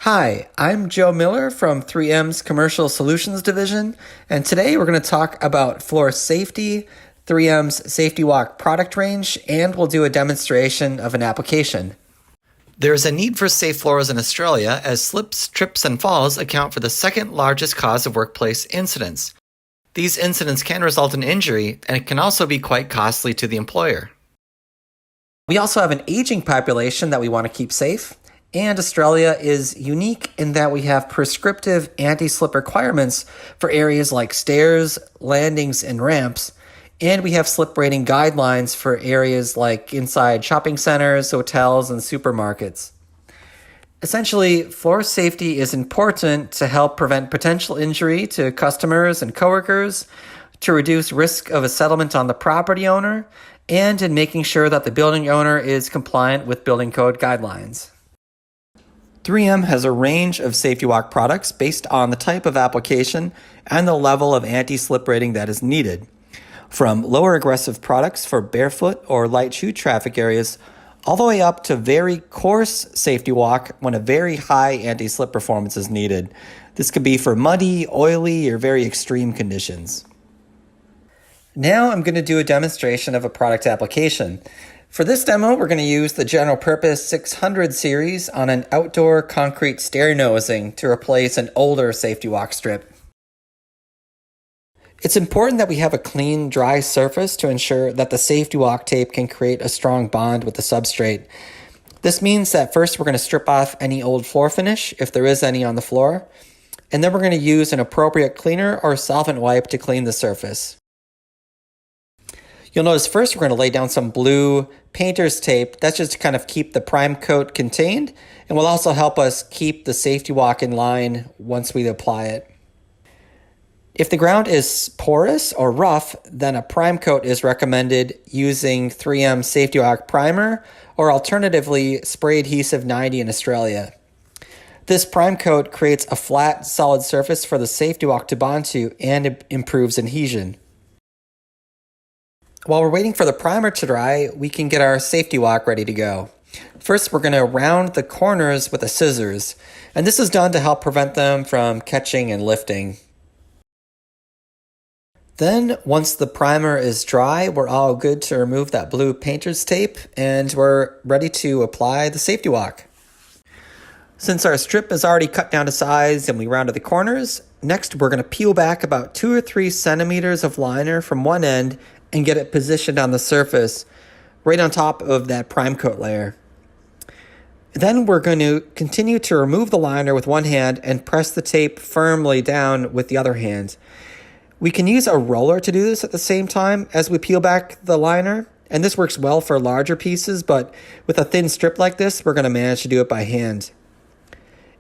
Hi, I'm Joe Miller from 3M's Commercial Solutions Division, and today we're going to talk about floor safety, 3M's Safety Walk product range, and we'll do a demonstration of an application. There is a need for safe floors in Australia as slips, trips, and falls account for the second largest cause of workplace incidents. These incidents can result in injury, and it can also be quite costly to the employer. We also have an aging population that we want to keep safe. And Australia is unique in that we have prescriptive anti-slip requirements for areas like stairs, landings, and ramps. And we have slip rating guidelines for areas like inside shopping centers, hotels, and supermarkets. Essentially, floor safety is important to help prevent potential injury to customers and coworkers, to reduce risk of a settlement on the property owner, and in making sure that the building owner is compliant with building code guidelines. 3M has a range of Safety Walk products based on the type of application and the level of anti-slip rating that is needed. From lower aggressive products for barefoot or light shoe traffic areas, all the way up to very coarse Safety Walk when a very high anti-slip performance is needed. This could be for muddy, oily, or very extreme conditions. Now I'm going to do a demonstration of a product application. For this demo, we're going to use the general purpose 600 series on an outdoor concrete stair nosing to replace an older Safety Walk strip. It's important that we have a clean, dry surface to ensure that the Safety Walk tape can create a strong bond with the substrate. This means that first we're going to strip off any old floor finish, if there is any on the floor, and then we're going to use an appropriate cleaner or solvent wipe to clean the surface. You'll notice first we're going to lay down some blue painter's tape. That's just to kind of keep the prime coat contained and will also help us keep the Safety Walk in line once we apply it. If the ground is porous or rough, then a prime coat is recommended using 3M Safety Walk Primer or alternatively Spray Adhesive 90 in Australia. This prime coat creates a flat, solid surface for the Safety Walk to bond to and improves adhesion. While we're waiting for the primer to dry, we can get our Safety Walk ready to go. First, we're going to round the corners with the scissors, and this is done to help prevent them from catching and lifting. Then, once the primer is dry, we're all good to remove that blue painter's tape, and we're ready to apply the Safety Walk. Since our strip is already cut down to size and we rounded the corners, next we're going to peel back about 2 or 3 centimeters of liner from one end and get it positioned on the surface right on top of that prime coat layer. Then we're going to continue to remove the liner with one hand and press the tape firmly down with the other hand. We can use a roller to do this at the same time as we peel back the liner, and this works well for larger pieces, but with a thin strip like this, we're going to manage to do it by hand.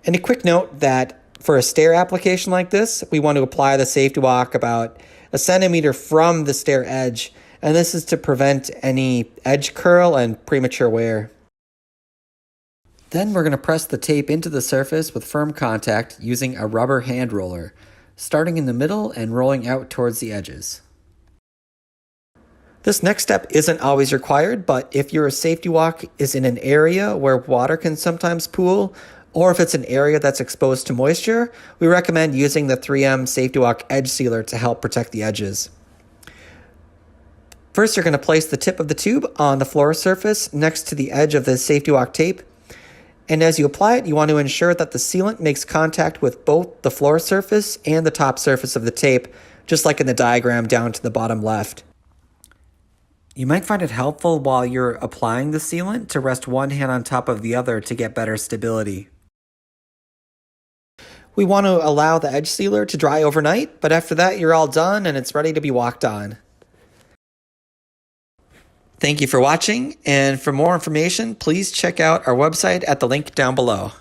And a quick note that for a stair application like this, we want to apply the Safety Walk about 1 centimeter from the stair edge, and this is to prevent any edge curl and premature wear. Then we're going to press the tape into the surface with firm contact using a rubber hand roller, starting in the middle and rolling out towards the edges. This next step isn't always required, but if your Safety Walk is in an area where water can sometimes pool, or if it's an area that's exposed to moisture, we recommend using the 3M Safety Walk Edge Sealer to help protect the edges. First, you're going to place the tip of the tube on the floor surface next to the edge of the Safety Walk tape. And as you apply it, you want to ensure that the sealant makes contact with both the floor surface and the top surface of the tape, just like in the diagram down to the bottom left. You might find it helpful while you're applying the sealant to rest one hand on top of the other to get better stability. We want to allow the edge sealer to dry overnight, but after that you're all done and it's ready to be walked on. Thank you for watching, and for more information, please check out our website at the link down below.